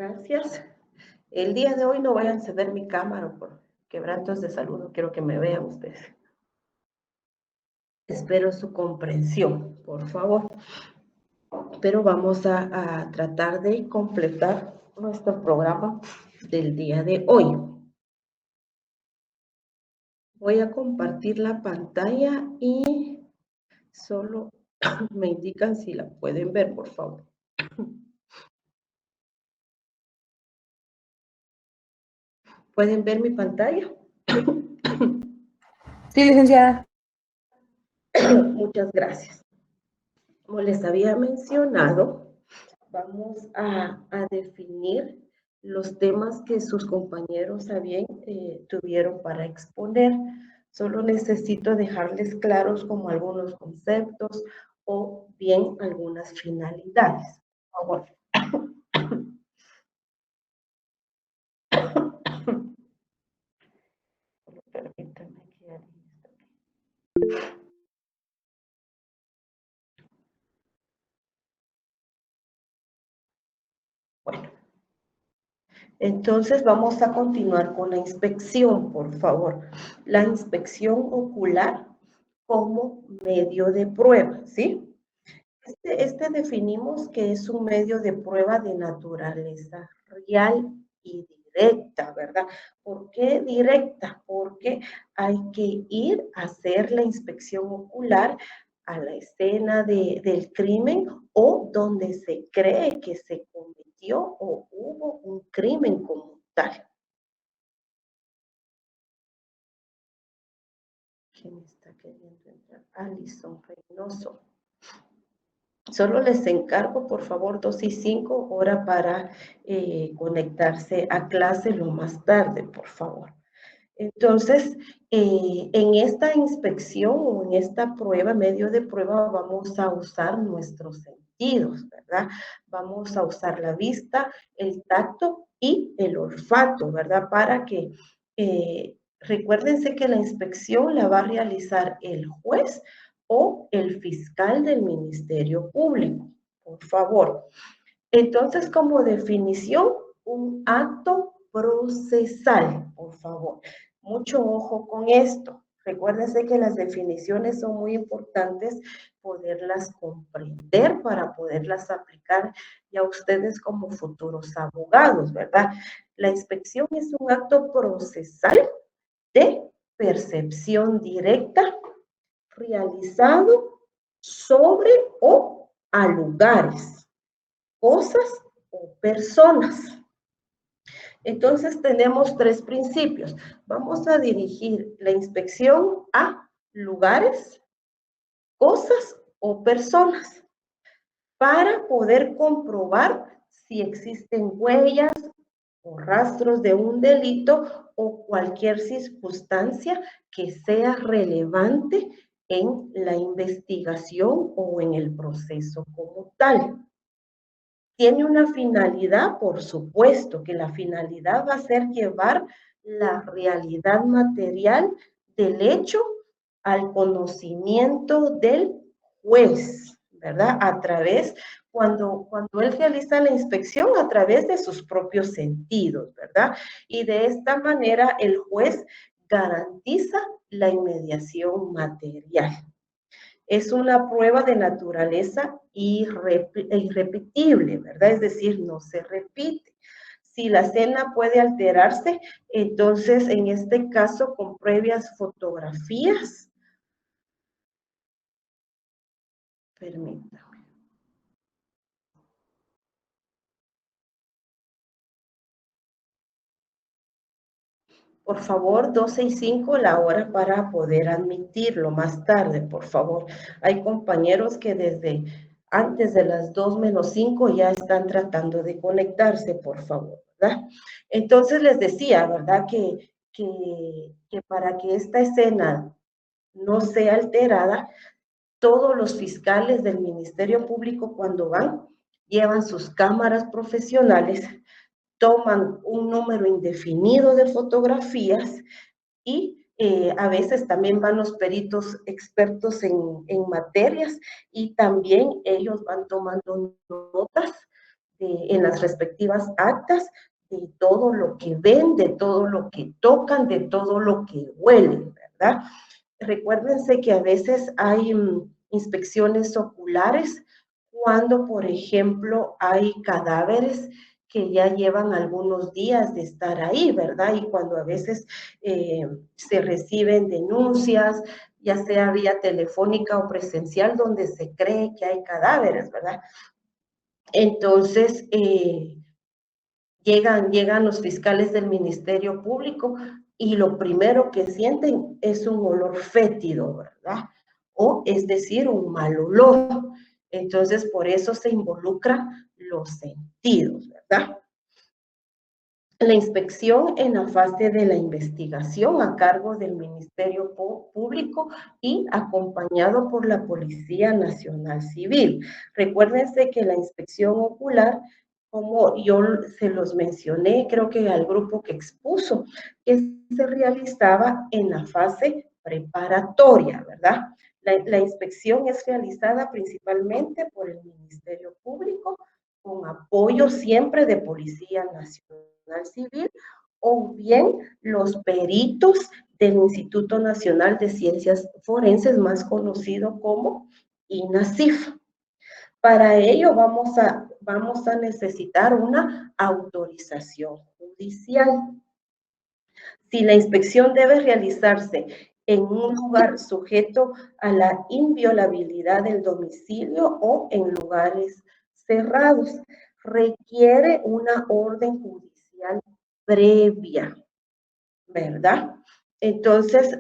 Gracias. El día de hoy no voy a encender mi cámara por quebrantos de salud, no quiero que me vean ustedes. Espero su comprensión, por favor. Pero vamos a tratar de completar nuestro programa del día de hoy. Voy a compartir la pantalla y solo me indican si la pueden ver, por favor. ¿Pueden ver mi pantalla? Sí, licenciada. Muchas gracias. Como les había mencionado, vamos a definir los temas que sus compañeros tuvieron para exponer. Solo necesito dejarles claros como algunos conceptos o bien algunas finalidades. Por favor. Permítanme que bueno, entonces vamos a continuar con la inspección, por favor. La inspección ocular como medio de prueba, ¿sí? Este definimos que es un medio de prueba de naturaleza real y directa, ¿verdad? ¿Por qué directa? Porque hay que ir a hacer la inspección ocular a la escena del crimen o donde se cree que se cometió o hubo un crimen como tal. ¿Quién está queriendo entrar? Alison Reynoso. Solo les encargo, por favor, 2 y 5 horas para conectarse a clase lo más tarde, por favor. Entonces, en esta inspección o en esta prueba, medio de prueba, vamos a usar nuestros sentidos, ¿verdad? Vamos a usar la vista, el tacto y el olfato, ¿verdad? Para que, recuérdense que la inspección la va a realizar el juez o el fiscal del Ministerio Público, por favor. Entonces, como definición, un acto procesal, por favor. Mucho ojo con esto. Recuérdense que las definiciones son muy importantes poderlas comprender para poderlas aplicar ya ustedes como futuros abogados, ¿verdad? La inspección es un acto procesal de percepción directa realizado sobre o a lugares, cosas o personas. Entonces tenemos 3 principios. Vamos a dirigir la inspección a lugares, cosas o personas para poder comprobar si existen huellas o rastros de un delito o cualquier circunstancia que sea relevante en la investigación o en el proceso como tal. ¿Tiene una finalidad? Por supuesto que la finalidad va a ser llevar la realidad material del hecho al conocimiento del juez, ¿verdad? A través, cuando él realiza la inspección, a través de sus propios sentidos, ¿verdad? Y de esta manera el juez garantiza la inmediación material. Es una prueba de naturaleza irrepetible, ¿verdad? Es decir, no se repite. Si la escena puede alterarse, entonces en este caso con previas fotografías, permítame. Por favor, 12 y 5 la hora para poder admitirlo más tarde, por favor. Hay compañeros que desde antes de las 2 menos 5 ya están tratando de conectarse, por favor, ¿verdad? Entonces les decía, ¿verdad? Que para que esta escena no sea alterada, todos los fiscales del Ministerio Público cuando van, llevan sus cámaras profesionales, toman un número indefinido de fotografías y a veces también van los peritos expertos en materias y también ellos van tomando notas en las respectivas actas de todo lo que ven, de todo lo que tocan, de todo lo que huelen, ¿verdad? Recuérdense que a veces hay inspecciones oculares cuando, por ejemplo, hay cadáveres que ya llevan algunos días de estar ahí, ¿verdad? Y cuando a veces se reciben denuncias, ya sea vía telefónica o presencial, donde se cree que hay cadáveres, ¿verdad? Entonces, llegan los fiscales del Ministerio Público y lo primero que sienten es un olor fétido, ¿verdad? O es decir, un mal olor. Entonces, por eso se involucran los sentidos, ¿verdad? La inspección en la fase de la investigación a cargo del Ministerio Público y acompañado por la Policía Nacional Civil. Recuérdense que la inspección ocular, como yo se los mencioné, creo que al grupo que expuso, que se realizaba en la fase preparatoria, ¿verdad? La inspección es realizada principalmente por el Ministerio Público con apoyo siempre de Policía Nacional Civil o bien los peritos del Instituto Nacional de Ciencias Forenses, más conocido como INACIF. Para ello vamos a necesitar una autorización judicial. Si la inspección debe realizarse en un lugar sujeto a la inviolabilidad del domicilio o en lugares cerrados, requiere una orden judicial previa, ¿verdad? Entonces,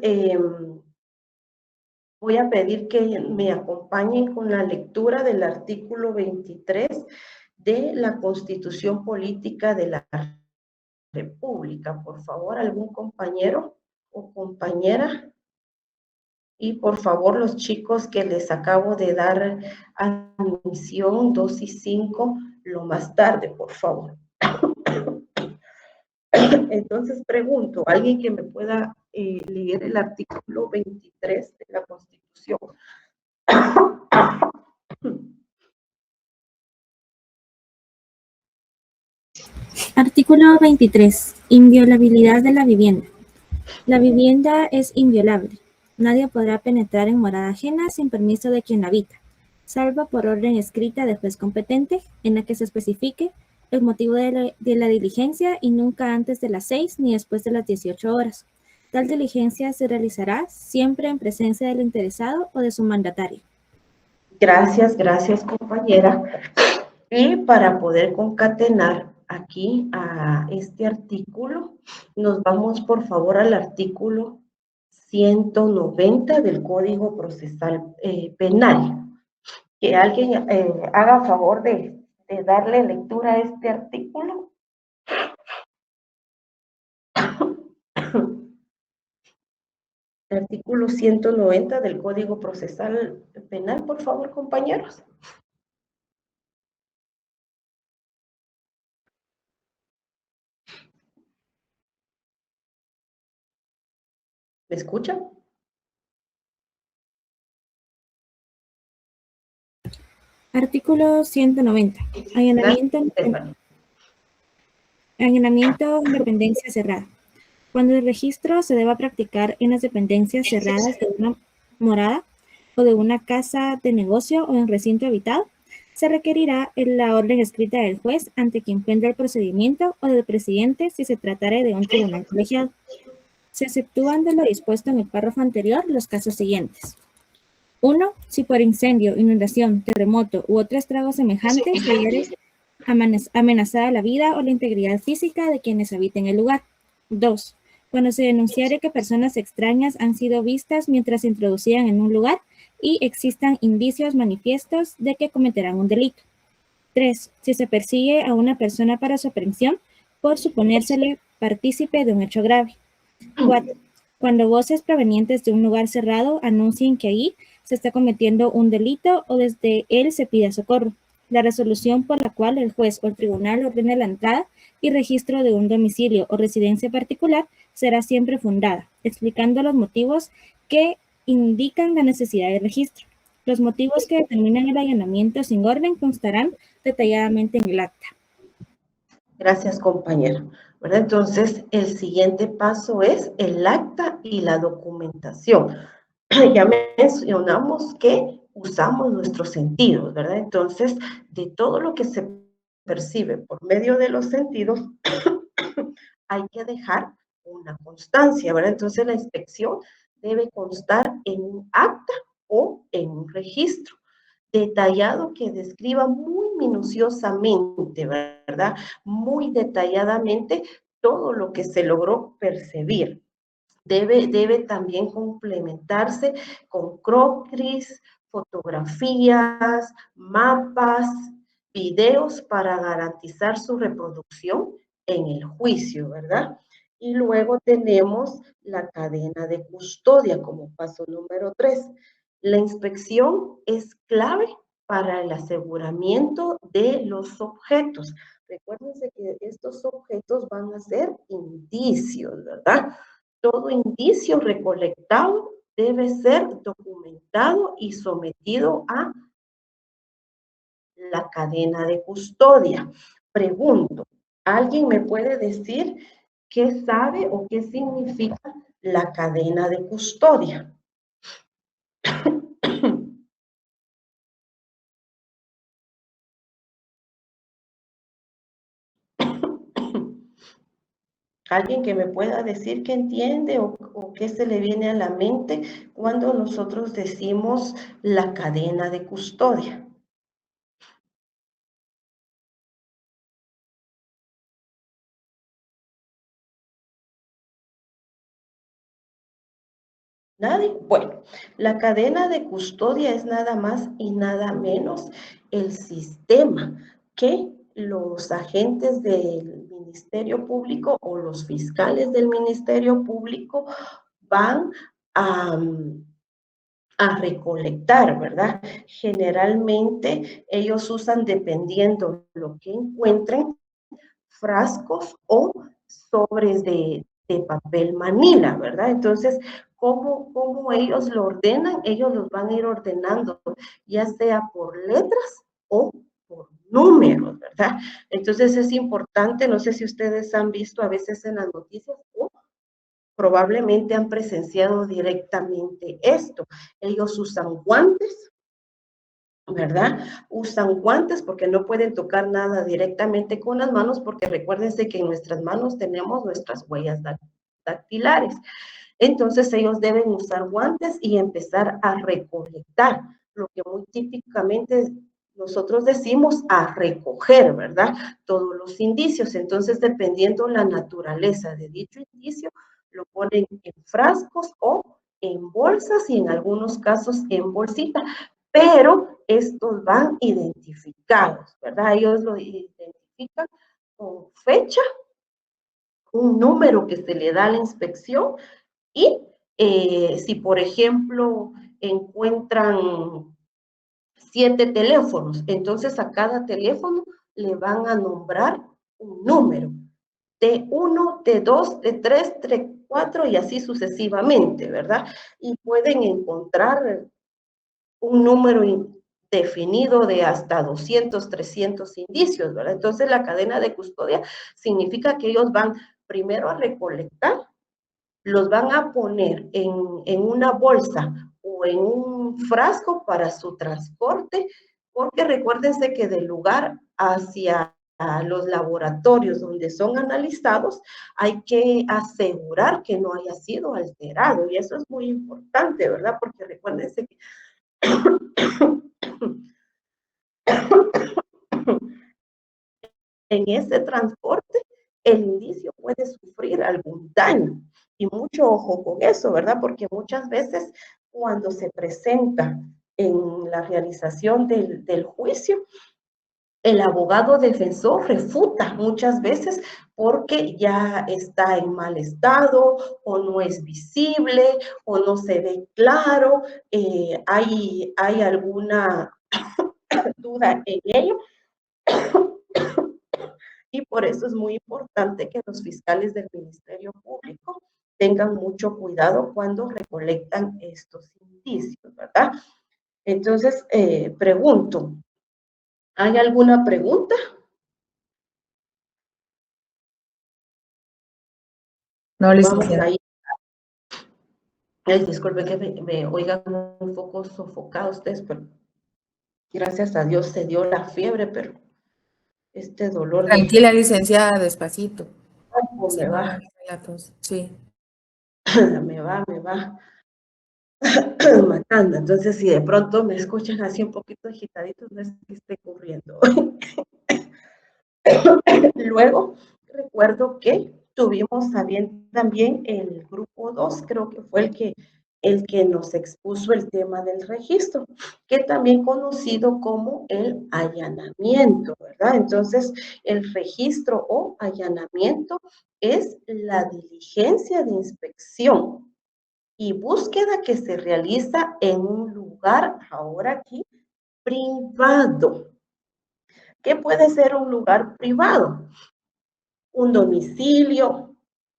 voy a pedir que me acompañen con la lectura del artículo 23 de la Constitución Política de la República. Por favor, algún compañero o compañera. Y por favor, los chicos que les acabo de dar admisión 2 y 5, lo más tarde, por favor. Entonces pregunto, ¿alguien que me pueda leer el artículo 23 de la Constitución? Artículo 23. Inviolabilidad de la vivienda. La vivienda es inviolable. Nadie podrá penetrar en morada ajena sin permiso de quien la habita, salvo por orden escrita del juez competente, en la que se especifique el motivo de la diligencia y nunca antes de las 6 ni después de las 18 horas. Tal diligencia se realizará siempre en presencia del interesado o de su mandatario. Gracias, compañera. Y para poder concatenar aquí a este artículo, nos vamos por favor al artículo 190 del Código Procesal Penal. Que alguien haga favor de darle lectura a este artículo. El artículo 190 del Código Procesal Penal, por favor, compañeros. ¿Me escuchan? Artículo 190. Allanamiento en dependencia cerrada. Cuando el registro se deba practicar en las dependencias cerradas de una morada o de una casa de negocio o en recinto habitado, se requerirá la orden escrita del juez ante quien penda el procedimiento o del presidente si se tratare de un tribunal colegiado. Se exceptúan de lo dispuesto en el párrafo anterior los casos siguientes. 1. Si por incendio, inundación, terremoto u otro estrago semejante se viere amenazada la vida o la integridad física de quienes habiten el lugar. 2. Cuando se denunciare que personas extrañas han sido vistas mientras se introducían en un lugar y existan indicios manifiestos de que cometerán un delito. 3. Si se persigue a una persona para su aprehensión por suponérsele partícipe de un hecho grave. 4. Cuando voces provenientes de un lugar cerrado anuncien que allí se está cometiendo un delito o desde él se pida socorro. La resolución por la cual el juez o el tribunal ordene la entrada y registro de un domicilio o residencia particular será siempre fundada, explicando los motivos que indican la necesidad de registro. Los motivos que determinan el allanamiento sin orden constarán detalladamente en el acta. Gracias, compañero. ¿Verdad? Entonces, el siguiente paso es el acta y la documentación. Ya mencionamos que usamos nuestros sentidos, ¿verdad? Entonces, de todo lo que se percibe por medio de los sentidos, hay que dejar una constancia, ¿verdad? Entonces, la inspección debe constar en un acta o en un registro detallado que describa muy minuciosamente, ¿verdad? Muy detalladamente todo lo que se logró percibir. Debe también complementarse con croquis, fotografías, mapas, videos para garantizar su reproducción en el juicio, ¿verdad? Y luego tenemos la cadena de custodia como paso número 3. La inspección es clave para el aseguramiento de los objetos. Recuérdense que estos objetos van a ser indicios, ¿verdad? Todo indicio recolectado debe ser documentado y sometido a la cadena de custodia. Pregunto, ¿alguien me puede decir qué sabe o qué significa la cadena de custodia? Alguien que me pueda decir qué entiende o qué se le viene a la mente cuando nosotros decimos la cadena de custodia. ¿Nadie? Bueno, la cadena de custodia es nada más y nada menos el sistema que los agentes del Ministerio Público o los fiscales del Ministerio Público van a, a recolectar, ¿verdad? Generalmente ellos usan, dependiendo lo que encuentren, frascos o sobres de papel manila, ¿verdad? Entonces, ¿cómo ellos lo ordenan? Ellos los van a ir ordenando, ya sea por letras o por números, ¿verdad? Entonces es importante, no sé si ustedes han visto a veces en las noticias o probablemente han presenciado directamente esto. Ellos usan guantes, ¿verdad? Usan guantes porque no pueden tocar nada directamente con las manos porque recuérdense que en nuestras manos tenemos nuestras huellas dactilares. Entonces ellos deben usar guantes y empezar a recolectar, lo que muy típicamente nosotros decimos a recoger, ¿verdad? Todos los indicios. Entonces, dependiendo la naturaleza de dicho indicio, lo ponen en frascos o en bolsas y en algunos casos en bolsita, pero estos van identificados, ¿verdad? Ellos lo identifican con fecha, un número que se le da a la inspección y si, por ejemplo, encuentran 7 teléfonos, entonces a cada teléfono le van a nombrar un número. T1, T2, T3, T4 y así sucesivamente, ¿verdad? Y pueden encontrar un número definido de hasta 200, 300 indicios, ¿verdad? Entonces la cadena de custodia significa que ellos van primero a recolectar, los van a poner en una bolsa o en un frasco para su transporte, porque recuérdense que del lugar hacia los laboratorios donde son analizados, hay que asegurar que no haya sido alterado, y eso es muy importante, ¿verdad? Porque recuérdense que en ese transporte el indicio puede sufrir algún daño. Y mucho ojo con eso, ¿verdad? Porque muchas veces cuando se presenta en la realización del juicio, el abogado defensor refuta muchas veces porque ya está en mal estado o no es visible o no se ve claro, hay alguna duda en ello. Y por eso es muy importante que los fiscales del Ministerio Público tengan mucho cuidado cuando recolectan estos indicios, ¿verdad? Entonces, pregunto, ¿hay alguna pregunta? No, Vamos licenciada. ahí. Ay, disculpe que me oigan un poco sofocados ustedes, pero gracias a Dios se dio la fiebre, pero este dolor de Tranquila, licenciada, despacito. cuerpo Si no agarra la tos. Sí. me va matando. Entonces, si de pronto me escuchan así un poquito agitaditos, no es que esté corriendo. Luego, recuerdo que tuvimos también el grupo 2, creo que fue el que nos expuso el tema del registro, que también conocido como el allanamiento, ¿verdad? Entonces, el registro o allanamiento es la diligencia de inspección y búsqueda que se realiza en un lugar, ahora aquí, privado. ¿Qué puede ser un lugar privado? Un domicilio,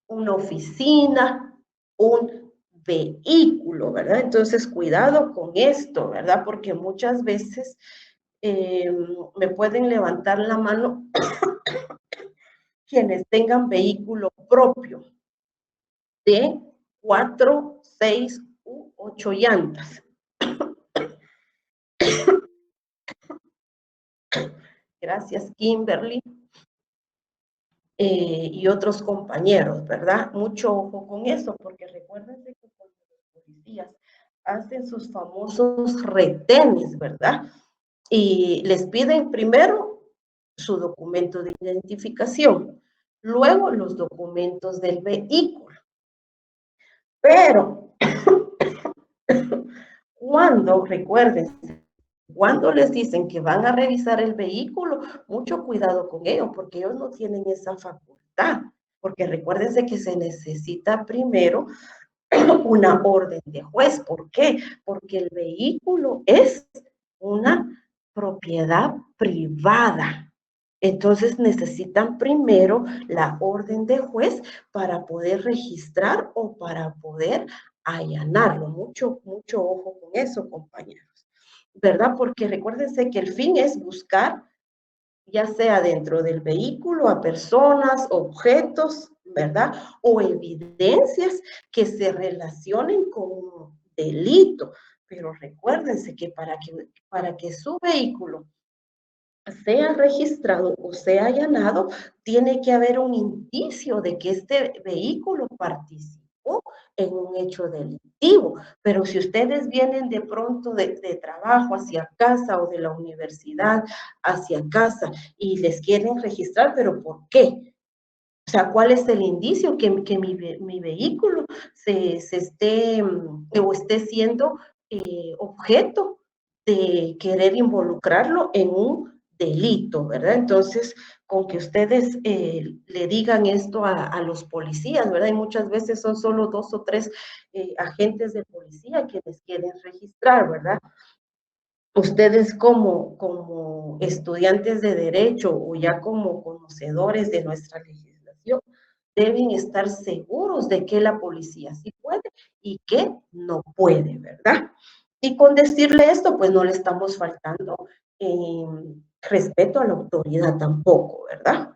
una oficina, un vehículo, ¿verdad? Entonces, cuidado con esto, ¿verdad? Porque muchas veces me pueden levantar la mano quienes tengan vehículo propio de 4, 6 u 8 llantas. Gracias, Kimberly. Y otros compañeros, ¿verdad? Mucho ojo con eso, porque recuérdense que cuando los policías hacen sus famosos retenes, ¿verdad? Y les piden primero su documento de identificación, luego los documentos del vehículo. Pero cuando, recuérdense, cuando les dicen que van a revisar el vehículo, mucho cuidado con ellos, porque ellos no tienen esa facultad. Porque recuérdense que se necesita primero una orden de juez. ¿Por qué? Porque el vehículo es una propiedad privada. Entonces necesitan primero la orden de juez para poder registrar o para poder allanarlo. Mucho ojo con eso, compañeros. ¿Verdad? Porque recuérdense que el fin es buscar, ya sea dentro del vehículo, a personas, objetos, ¿verdad? O evidencias que se relacionen con un delito. Pero recuérdense que para que su vehículo sea registrado o sea allanado, tiene que haber un indicio de que este vehículo participó en un hecho delictivo. Pero si ustedes vienen de pronto de trabajo hacia casa o de la universidad hacia casa y les quieren registrar, ¿pero por qué? O sea, ¿cuál es el indicio que mi vehículo se esté o esté siendo objeto de querer involucrarlo en un delito, ¿verdad? Entonces, con que ustedes le digan esto a los policías, ¿verdad? Y muchas veces son solo 2 o 3 agentes de policía quienes quieren registrar, ¿verdad? Ustedes como estudiantes de derecho o ya como conocedores de nuestra legislación, deben estar seguros de que la policía sí puede y que no puede, ¿verdad? Y con decirle esto, pues no le estamos faltando respeto a la autoridad tampoco, ¿verdad?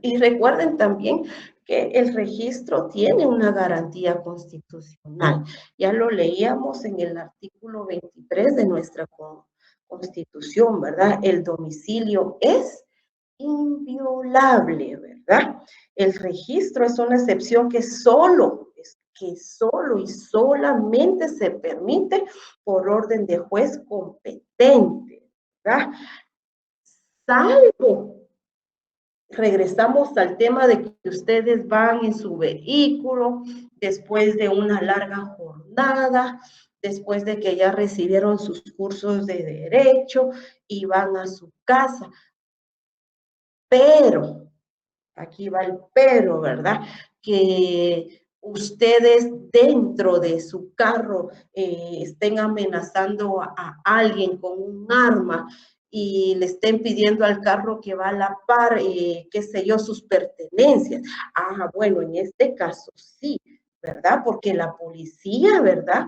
Y recuerden también que el registro tiene una garantía constitucional. Ya lo leíamos en el artículo 23 de nuestra Constitución, ¿verdad? El domicilio es inviolable, ¿verdad? El registro es una excepción que solo y solamente se permite por orden de juez competente, ¿verdad? Salvo, regresamos al tema de que ustedes van en su vehículo después de una larga jornada, después de que ya recibieron sus cursos de derecho y van a su casa. Pero, aquí va el pero, ¿verdad? Que ustedes dentro de su carro estén amenazando a alguien con un arma y le estén pidiendo al carro que va a la par, qué sé yo, sus pertenencias. Ah, bueno, en este caso sí, ¿verdad? Porque la policía, ¿verdad?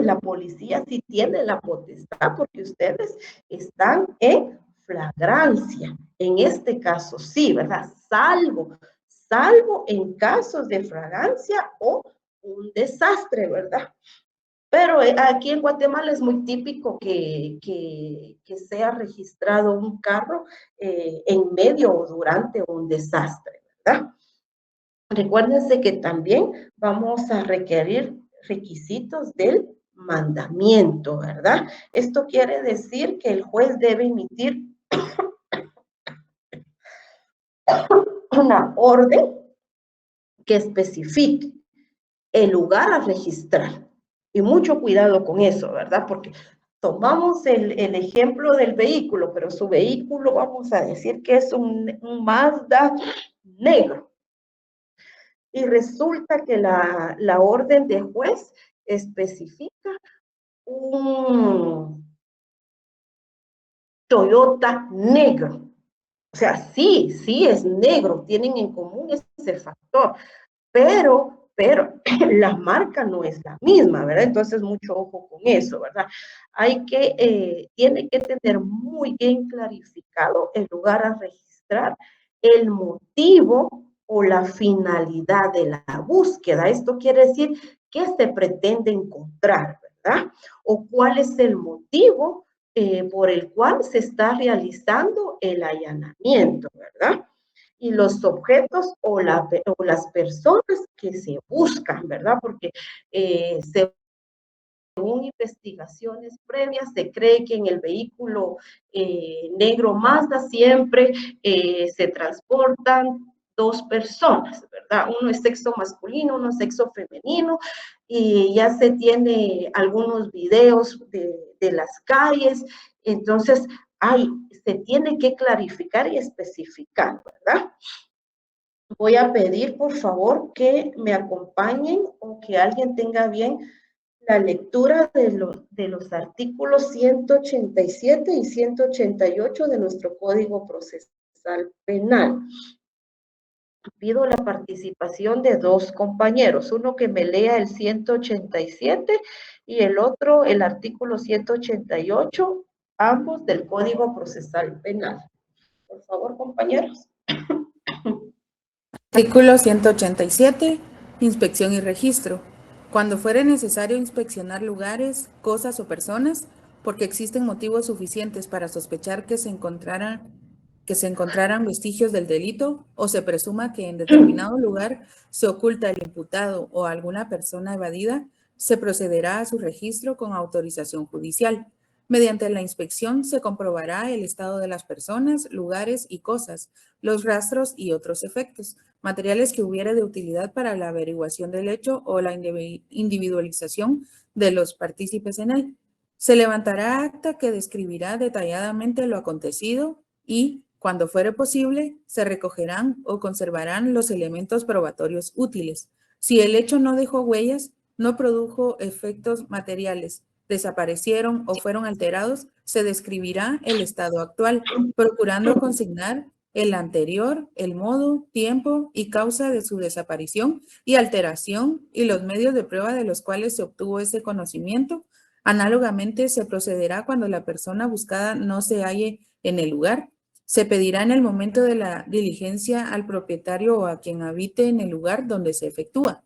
La policía sí tiene la potestad porque ustedes están en flagrancia. En este caso sí, ¿verdad? Salvo en casos de flagrancia o un desastre, ¿verdad? Pero aquí en Guatemala es muy típico que sea registrado un carro en medio o durante un desastre, ¿verdad? Recuérdense que también vamos a requerir requisitos del mandamiento, ¿verdad? Esto quiere decir que el juez debe emitir una orden que especifique el lugar a registrar. Y mucho cuidado con eso, ¿verdad? Porque tomamos el ejemplo del vehículo, pero su vehículo vamos a decir que es un Mazda negro. Y resulta que la orden de juez especifica un Toyota negro. O sea, sí es negro, tienen en común ese factor, pero la marca no es la misma, ¿verdad? Entonces, mucho ojo con eso, ¿verdad? Tiene que tener muy bien clarificado el lugar a registrar, el motivo o la finalidad de la búsqueda. Esto quiere decir qué se pretende encontrar, ¿verdad? O cuál es el motivo por el cual se está realizando el allanamiento, ¿verdad? Y los objetos o las personas que se buscan, ¿verdad? Porque según investigaciones previas, se cree que en el vehículo negro Mazda siempre se transportan dos personas, ¿verdad? Uno es sexo masculino, uno es sexo femenino, y ya se tiene algunos videos de las calles, entonces se tiene que clarificar y especificar, ¿verdad? Voy a pedir, por favor, que me acompañen o que alguien tenga bien la lectura de los artículos 187 y 188 de nuestro Código Procesal Penal. Pido la participación de dos compañeros, uno que me lea el 187 y el otro el artículo 188, ambos del Código Procesal Penal. Por favor, compañeros. Artículo 187. Inspección y registro. Cuando fuere necesario inspeccionar lugares, cosas o personas, porque existen motivos suficientes para sospechar que se encontraran vestigios del delito o se presuma que en determinado lugar se oculta el imputado o alguna persona evadida, se procederá a su registro con autorización judicial. Mediante la inspección se comprobará el estado de las personas, lugares y cosas, los rastros y otros efectos, materiales que hubiere de utilidad para la averiguación del hecho o la individualización de los partícipes en él. Se levantará acta que describirá detalladamente lo acontecido y, cuando fuere posible, se recogerán o conservarán los elementos probatorios útiles. Si el hecho no dejó huellas, no produjo efectos materiales, desaparecieron o fueron alterados, se describirá el estado actual, procurando consignar el anterior, el modo, tiempo y causa de su desaparición y alteración y los medios de prueba de los cuales se obtuvo ese conocimiento. Análogamente, se procederá cuando la persona buscada no se halle en el lugar. Se pedirá en el momento de la diligencia al propietario o a quien habite en el lugar donde se efectúa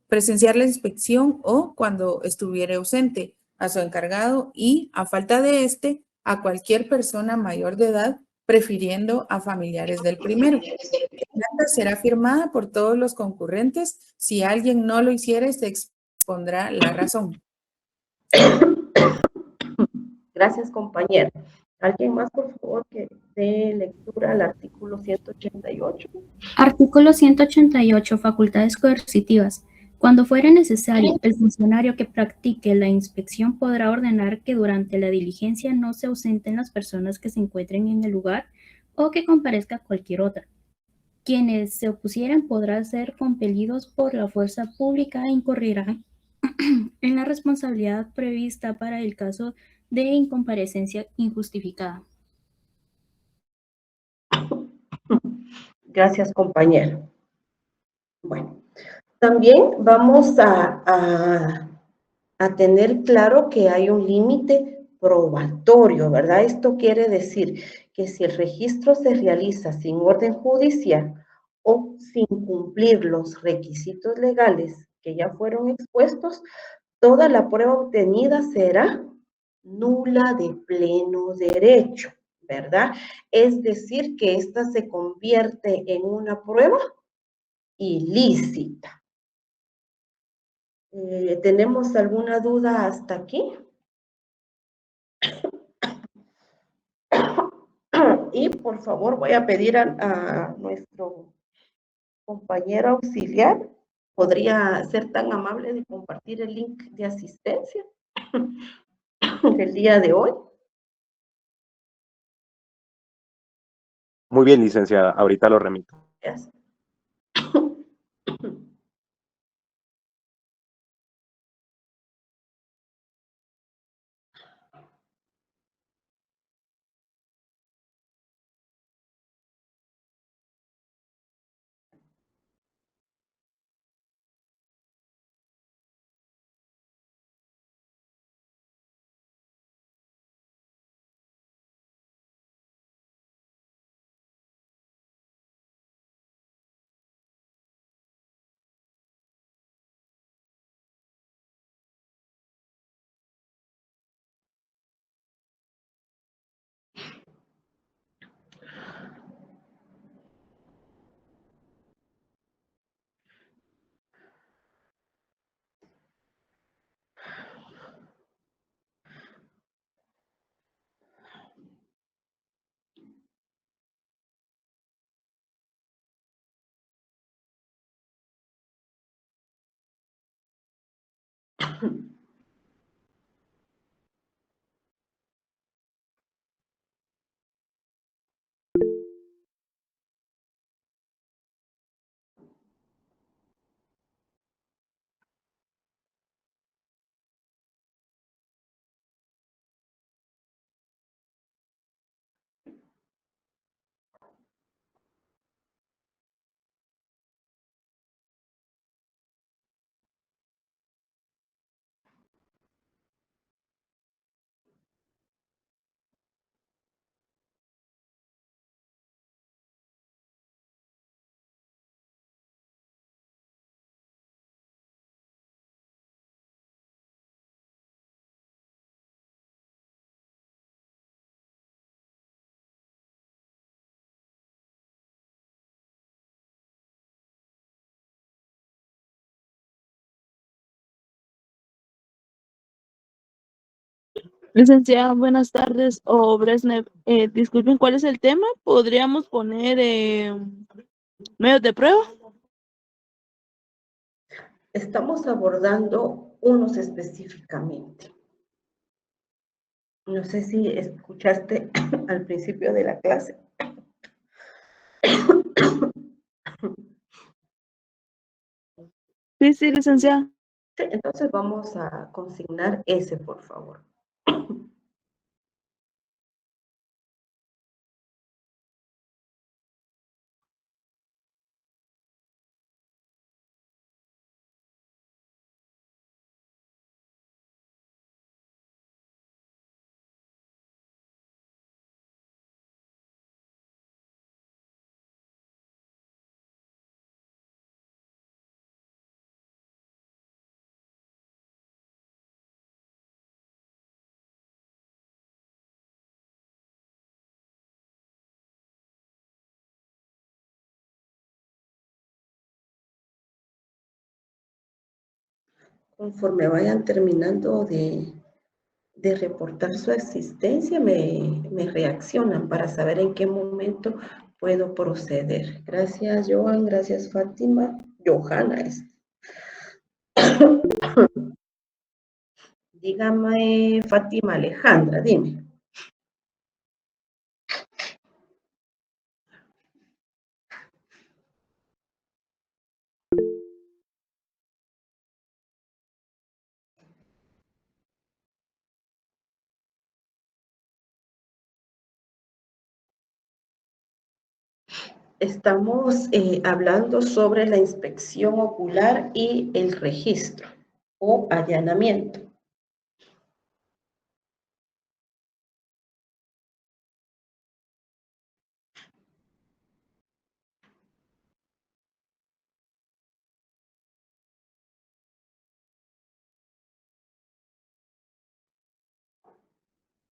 presenciar la inspección o, cuando estuviere ausente, a su encargado y, a falta de éste, a cualquier persona mayor de edad, prefiriendo a familiares del primero. La acta será firmada por todos los concurrentes. Si alguien no lo hiciere, se expondrá la razón. Gracias, compañero. ¿Alguien más, por favor, que dé lectura al artículo 188? Artículo 188. Facultades coercitivas. Cuando fuere necesario, el funcionario que practique la inspección podrá ordenar que durante la diligencia no se ausenten las personas que se encuentren en el lugar o que comparezca cualquier otra. Quienes se opusieren podrán ser compelidos por la fuerza pública e incurrirán en la responsabilidad prevista para el caso de incomparecencia injustificada. Gracias, compañero. Bueno, también vamos a tener claro que hay un límite probatorio, ¿verdad? Esto quiere decir que si el registro se realiza sin orden judicial o sin cumplir los requisitos legales que ya fueron expuestos, toda la prueba obtenida será nula de pleno derecho, ¿verdad? Es decir, que esta se convierte en una prueba ilícita. ¿Tenemos alguna duda hasta aquí? Y por favor voy a pedir a nuestro compañero auxiliar, ¿podría ser tan amable de compartir el link de asistencia del día de hoy? Muy bien, licenciada, ahorita lo remito. Gracias. Licenciada, buenas tardes. O Bresnev, disculpen, ¿cuál es el tema? ¿Podríamos poner medios de prueba? Estamos abordando unos específicamente. No sé si escuchaste al principio de la clase. Sí, sí, licenciada. Sí, entonces vamos a consignar ese, por favor. Conforme vayan terminando de reportar su existencia, me reaccionan para saber en qué momento puedo proceder. Gracias, Joan. Gracias, Fátima. Johanna es. Dígame, Fátima Alejandra, dime. Estamos hablando sobre la inspección ocular y el registro o allanamiento.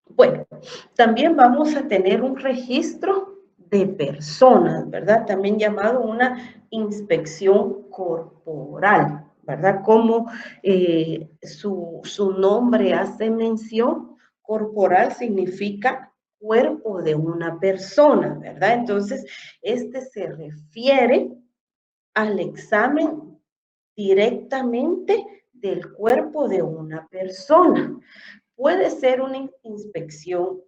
Bueno, también vamos a tener un registro de personas, ¿verdad? También llamado una inspección corporal, ¿verdad? Como su nombre hace mención, corporal significa cuerpo de una persona, ¿verdad? Entonces, este se refiere al examen directamente del cuerpo de una persona. Puede ser una inspección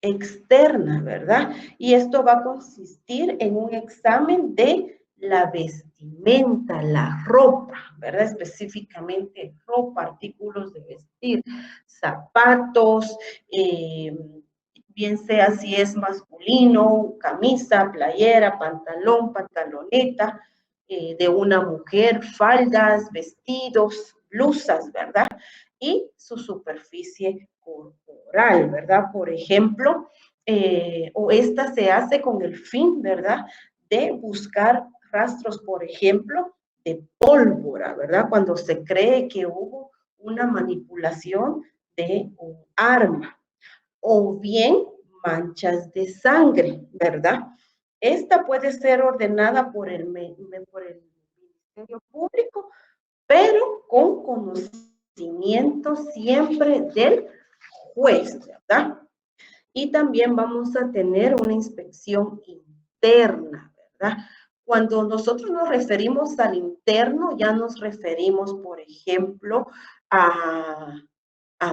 externa, ¿verdad? Y esto va a consistir en un examen de la vestimenta, la ropa, ¿verdad? Específicamente ropa, artículos de vestir, zapatos, bien sea si es masculino, camisa, playera, pantalón, pantaloneta, de una mujer, faldas, vestidos, blusas, ¿verdad? Y su superficie corporal, ¿verdad? Por ejemplo, o esta se hace con el fin, ¿verdad? De buscar rastros, por ejemplo, de pólvora, ¿verdad? Cuando se cree que hubo una manipulación de un arma, o bien manchas de sangre, ¿verdad? Esta puede ser ordenada por el Ministerio Público, pero con conocimiento siempre del juez, ¿verdad? Y también vamos a tener una inspección interna, ¿verdad? Cuando nosotros nos referimos al interno, ya nos referimos, por ejemplo, a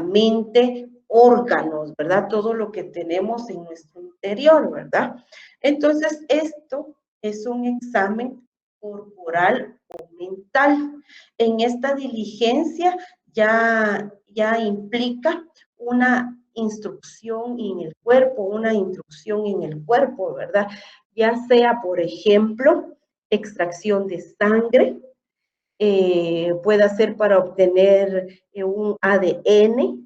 mente, órganos, ¿verdad? Todo lo que tenemos en nuestro interior, ¿verdad? Entonces, esto es un examen corporal o mental. En esta diligencia ya implica una instrucción en el cuerpo, una instrucción en el cuerpo, ¿verdad? Ya sea, por ejemplo, extracción de sangre, puede ser para obtener un ADN,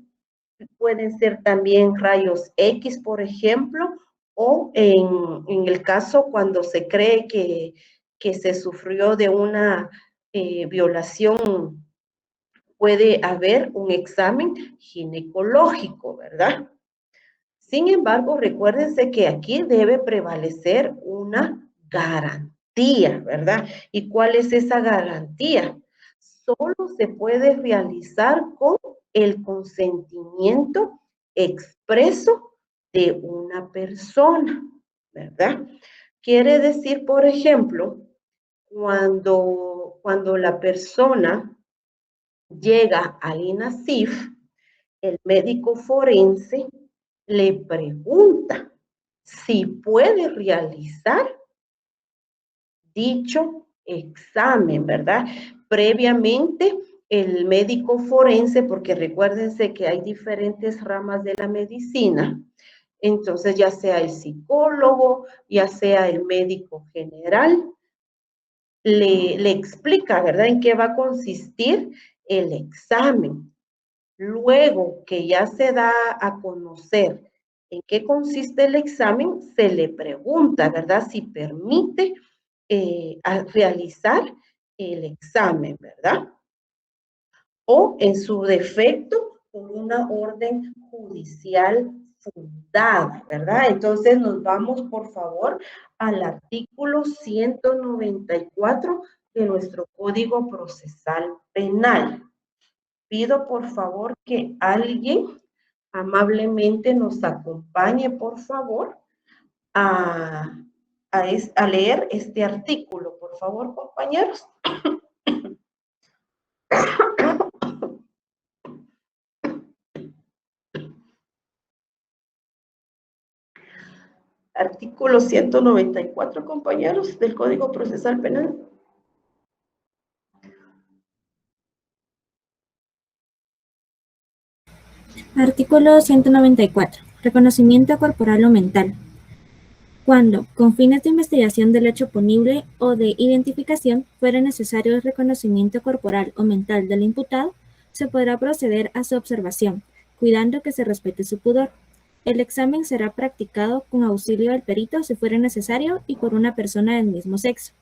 pueden ser también rayos X, por ejemplo, o en el caso cuando se cree que se sufrió de una violación, puede haber un examen ginecológico, ¿verdad? Sin embargo, recuérdense que aquí debe prevalecer una garantía, ¿verdad? ¿Y cuál es esa garantía? Solo se puede realizar con el consentimiento expreso de una persona, ¿verdad? Quiere decir, por ejemplo, cuando la persona llega al INASIF, el médico forense le pregunta si puede realizar dicho examen, ¿verdad? Previamente, el médico forense, porque recuérdense que hay diferentes ramas de la medicina, entonces ya sea el psicólogo, ya sea el médico general, le explica, ¿verdad?, en qué va a consistir el examen. Luego que ya se da a conocer en qué consiste el examen, se le pregunta, ¿verdad?, si permite realizar el examen, ¿verdad? O en su defecto, por una orden judicial fundada, ¿verdad? Entonces nos vamos, por favor, al artículo 194 de nuestro Código Procesal Penal. Pido, por favor, que alguien amablemente nos acompañe, por favor, a, a leer este artículo. Por favor, compañeros. Artículo 194, compañeros, del Código Procesal Penal. Artículo 194. Reconocimiento corporal o mental. Cuando, con fines de investigación del hecho punible o de identificación, fuera necesario el reconocimiento corporal o mental del imputado, se podrá proceder a su observación, cuidando que se respete su pudor. El examen será practicado con auxilio del perito si fuera necesario y por una persona del mismo sexo.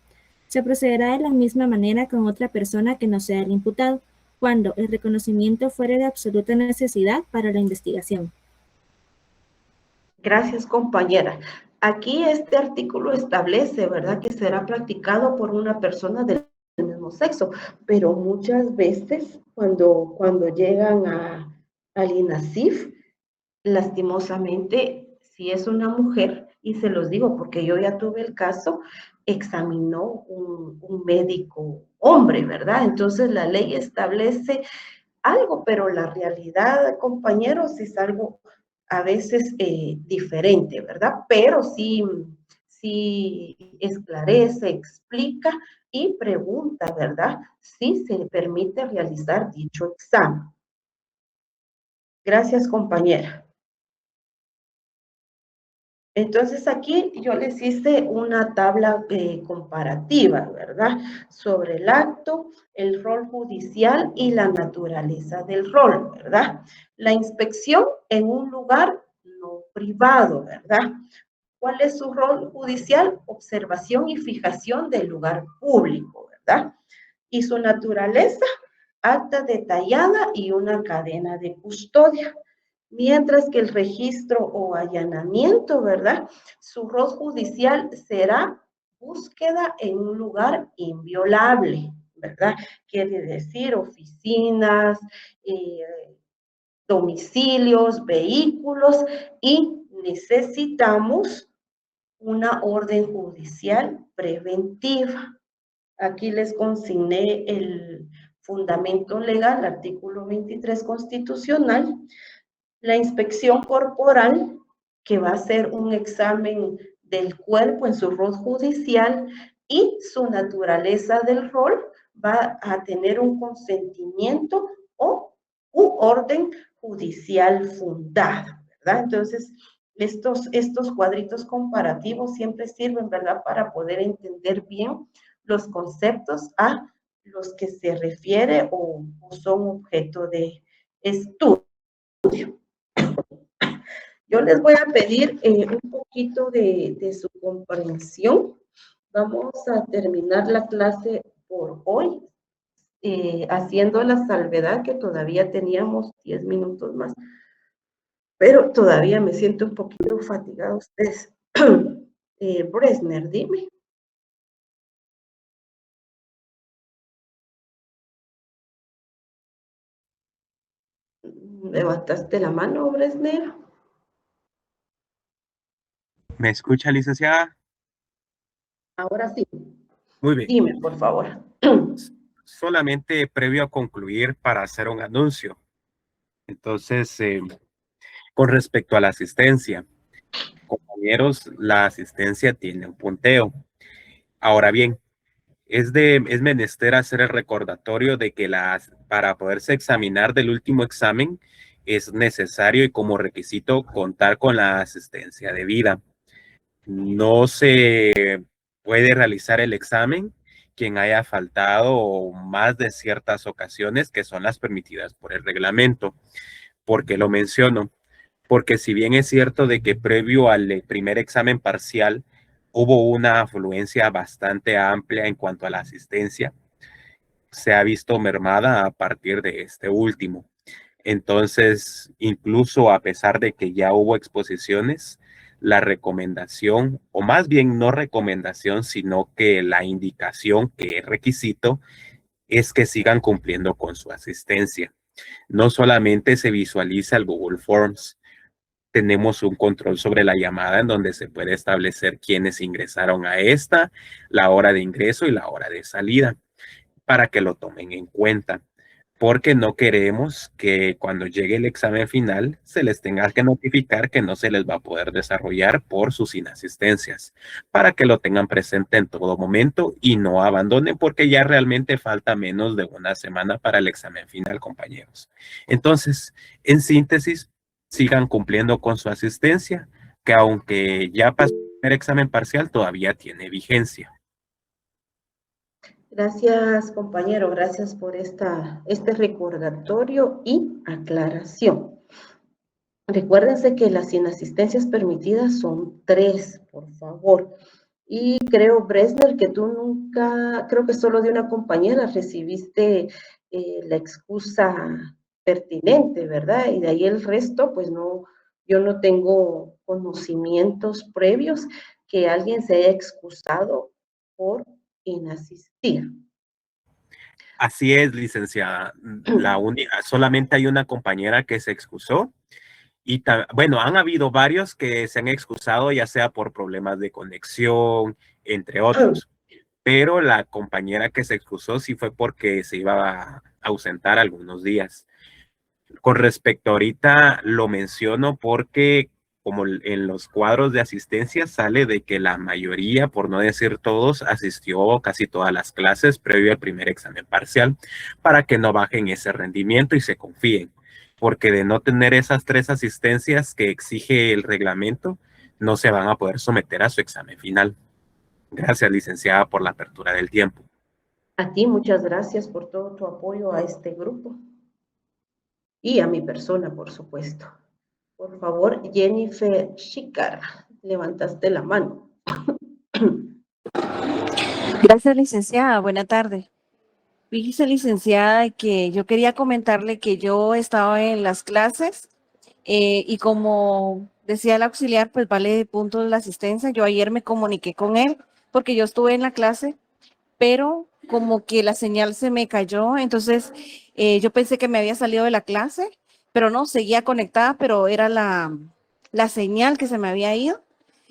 Se procederá de la misma manera con otra persona que no sea el imputado, cuando el reconocimiento fuere de absoluta necesidad para la investigación. Gracias, compañera. Aquí este artículo establece, ¿verdad?, que será practicado por una persona del mismo sexo, pero muchas veces cuando llegan al INASIF, lastimosamente, si es una mujer, y se los digo porque yo ya tuve el caso, examinó un médico hombre, ¿verdad? Entonces la ley establece algo, pero la realidad, compañeros, es algo a veces diferente, ¿verdad? Pero sí esclarece, explica y pregunta, ¿verdad? Si se le permite realizar dicho examen. Gracias, compañera. Entonces aquí yo les hice una tabla comparativa, ¿verdad? Sobre el acto, el rol judicial y la naturaleza del rol, ¿verdad? La inspección en un lugar no privado, ¿verdad? ¿Cuál es su rol judicial? Observación y fijación del lugar público, ¿verdad? Y su naturaleza, acta detallada y una cadena de custodia. Mientras que el registro o allanamiento, ¿verdad? Su rol judicial será búsqueda en un lugar inviolable, ¿verdad? Quiere decir oficinas, domicilios, vehículos, y necesitamos una orden judicial preventiva. Aquí les consigné el fundamento legal, artículo 23 constitucional. La inspección corporal, que va a ser un examen del cuerpo en su rol judicial, y su naturaleza del rol va a tener un consentimiento u orden judicial fundado, ¿verdad? Entonces, estos cuadritos comparativos siempre sirven, ¿verdad?, para poder entender bien los conceptos a los que se refiere o son objeto de estudio. Yo les voy a pedir un poquito de su comprensión. Vamos a terminar la clase por hoy, haciendo la salvedad que todavía teníamos 10 minutos más, pero todavía me siento un poquito fatigada. Ustedes, Bresner, dime. ¿Levantaste la mano, Bresner? ¿Me escucha, licenciada? Ahora sí. Muy bien. Dime, por favor. Solamente previo a concluir para hacer un anuncio. Entonces, con respecto a la asistencia, compañeros, la asistencia tiene un punteo. Ahora bien, es menester hacer el recordatorio de que para poderse examinar del último examen es necesario y como requisito contar con la asistencia debida. No se puede realizar el examen quien haya faltado más de ciertas ocasiones que son las permitidas por el reglamento. ¿Por qué lo menciono? Porque si bien es cierto de que previo al primer examen parcial hubo una afluencia bastante amplia en cuanto a la asistencia, se ha visto mermada a partir de este último. Entonces, incluso a pesar de que ya hubo exposiciones, la recomendación, o más bien no recomendación, sino que la indicación que es requisito, es que sigan cumpliendo con su asistencia. No solamente se visualiza el Google Forms, tenemos un control sobre la llamada en donde se puede establecer quiénes ingresaron a esta, la hora de ingreso y la hora de salida, para que lo tomen en cuenta, porque no queremos que cuando llegue el examen final se les tenga que notificar que no se les va a poder desarrollar por sus inasistencias, para que lo tengan presente en todo momento y no abandonen, porque ya realmente falta menos de una semana para el examen final, compañeros. Entonces, en síntesis, sigan cumpliendo con su asistencia, que aunque ya pasó primer examen parcial todavía tiene vigencia. Gracias, compañero. Gracias por este recordatorio y aclaración. Recuérdense que las inasistencias permitidas son 3, por favor. Y creo, Bresner, que tú nunca, creo que solo de una compañera recibiste la excusa pertinente, ¿verdad? Y de ahí el resto, pues no, yo no tengo conocimientos previos que alguien se haya excusado por inasistir. Así es, licenciada. Solamente hay una compañera que se excusó. Y bueno, han habido varios que se han excusado, ya sea por problemas de conexión, entre otros. Pero la compañera que se excusó sí fue porque se iba a ausentar algunos días. Con respecto ahorita, lo menciono porque como en los cuadros de asistencia sale de que la mayoría, por no decir todos, asistió casi todas las clases previo al primer examen parcial para que no bajen ese rendimiento y se confíen. Porque de no tener esas 3 asistencias que exige el reglamento, no se van a poder someter a su examen final. Gracias, licenciada, por la apertura del tiempo. A ti, muchas gracias por todo tu apoyo a este grupo y a mi persona, por supuesto. Por favor, Jennifer Shikar, levantaste la mano. Gracias, licenciada. Buena tarde. Fíjese, licenciada, que yo quería comentarle que yo estaba en las clases y como decía el auxiliar, pues vale punto de la asistencia. Yo ayer me comuniqué con él porque yo estuve en la clase, pero como que la señal se me cayó, entonces yo pensé que me había salido de la clase, pero no, seguía conectada, pero era la señal que se me había ido.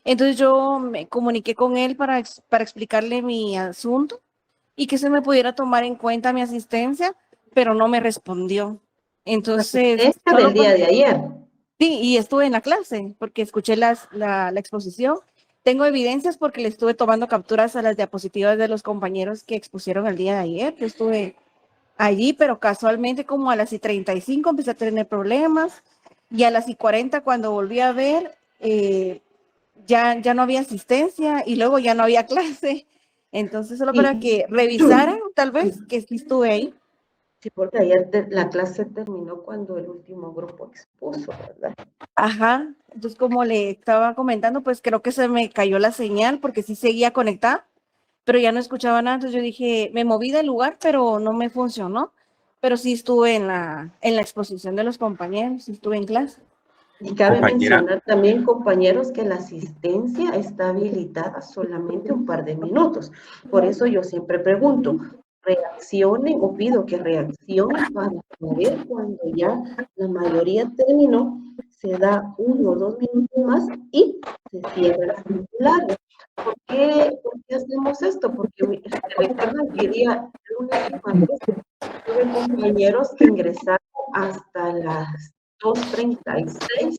Entonces yo me comuniqué con él para explicarle mi asunto y que se me pudiera tomar en cuenta mi asistencia, pero no me respondió. Entonces, Esta del día de ayer. sí, y estuve en la clase porque escuché la exposición. Tengo evidencias porque le estuve tomando capturas a las diapositivas de los compañeros que expusieron el día de ayer. Yo estuve allí, pero casualmente como a las y 35 empecé a tener problemas y a las y 40 cuando volví a ver, ya no había asistencia y luego ya no había clase. Entonces, solo para que revisaran, tal vez, que sí estuve ahí. Sí, porque ayer la clase terminó cuando el último grupo expuso, ¿verdad? Ajá. Entonces, como le estaba comentando, pues creo que se me cayó la señal porque sí seguía conectada, pero ya no escuchaba nada. Entonces yo dije, me moví del lugar, pero no me funcionó. Pero sí estuve en la exposición de los compañeros, sí estuve en clase. Y cabe Compañera. mencionar también, compañeros, que la asistencia está habilitada solamente un par de minutos. Por eso yo siempre pregunto, reaccionen o pido que reaccionen para saber cuando ya la mayoría terminó, se da 1 o 2 minutos más y se cierra el formulario. ¿Por qué hacemos esto? Porque recuerdan que día lunes y martes tuve compañeros que ingresaron hasta las 2:36,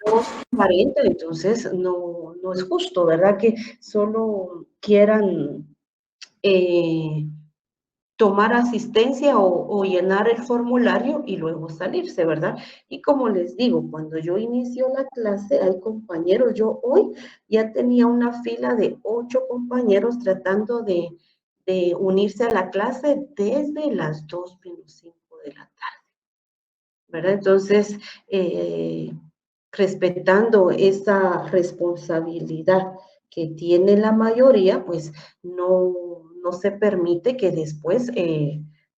2:40, entonces no es justo, ¿verdad? Que solo quieran tomar asistencia o llenar el formulario y luego salirse, ¿verdad? Y como les digo, cuando yo inicio la clase, hay compañeros, yo hoy ya tenía una fila de 8 compañeros tratando de unirse a la clase desde las 2:05 de la tarde, ¿verdad? Entonces, respetando esa responsabilidad que tiene la mayoría, pues no se permite que después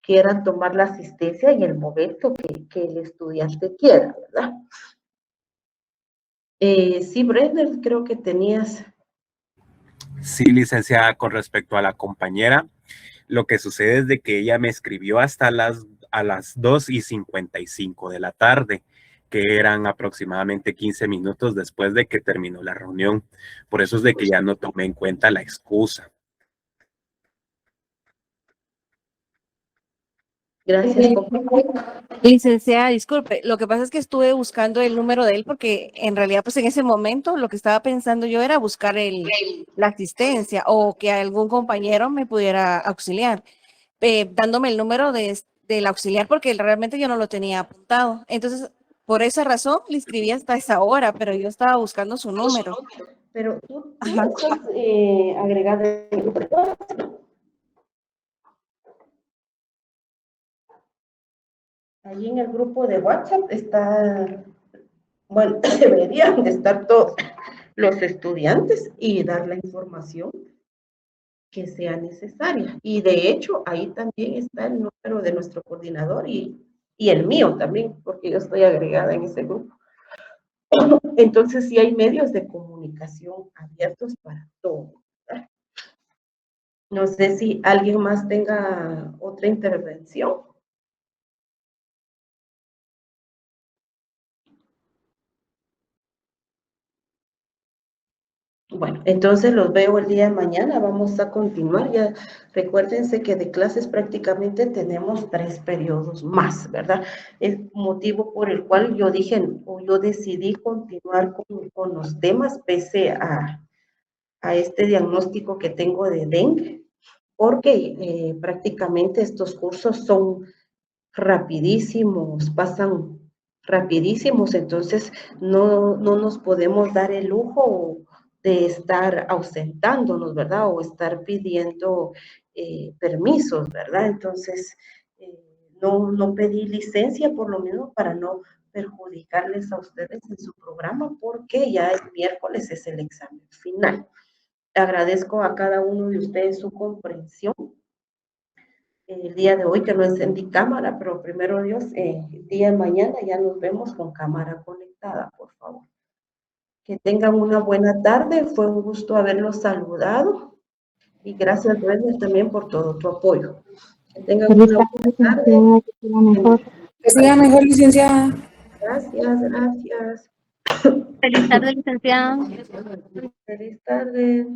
quieran tomar la asistencia en el momento que el estudiante quiera, ¿verdad? Sí, Brenner, creo que tenías... Sí, licenciada, con respecto a la compañera, lo que sucede es de que ella me escribió hasta a las 2:55 de la tarde, que eran aproximadamente 15 minutos después de que terminó la reunión. Por eso es de que ya no tomé en cuenta la excusa. Gracias, compañero. Licenciada, disculpe, lo que pasa es que estuve buscando el número de él porque en realidad pues en ese momento lo que estaba pensando yo era buscar la asistencia o que algún compañero me pudiera auxiliar, dándome el número del auxiliar porque realmente yo no lo tenía apuntado. Entonces, por esa razón le escribí hasta esa hora, pero yo estaba buscando su número. Pero tú Ajá. estás agregada en el grupo de WhatsApp. Allí en el grupo de WhatsApp está, bueno, deberían de estar todos los estudiantes y dar la información que sea necesaria. Y de hecho, ahí también está el número de nuestro coordinador y el mío también, porque yo estoy agregada en ese grupo. Entonces, sí hay medios de comunicación abiertos para todos. No sé si alguien más tenga otra intervención. Bueno, entonces los veo el día de mañana. Vamos a continuar. Ya recuérdense que de clases prácticamente tenemos 3 periodos más, ¿verdad? Es motivo por el cual yo dije, o yo decidí continuar con los temas pese a este diagnóstico que tengo de dengue, porque prácticamente estos cursos son rapidísimos, pasan rapidísimos, entonces no nos podemos dar el lujo de estar ausentándonos, ¿verdad? O estar pidiendo permisos, ¿verdad? Entonces, no pedí licencia por lo menos para no perjudicarles a ustedes en su programa, porque ya el miércoles es el examen final. Agradezco a cada uno de ustedes su comprensión el día de hoy, que no encendí cámara, pero primero Dios, el día de mañana ya nos vemos con cámara conectada, por favor. Que tengan una buena tarde, fue un gusto haberlos saludado y gracias, Dueña, también por todo tu apoyo. Que tengan Feliz una buena tarde, licenciada, que siga mejor. Que siga mejor, licenciada. Gracias, gracias. Feliz tarde, licenciada. Feliz tarde.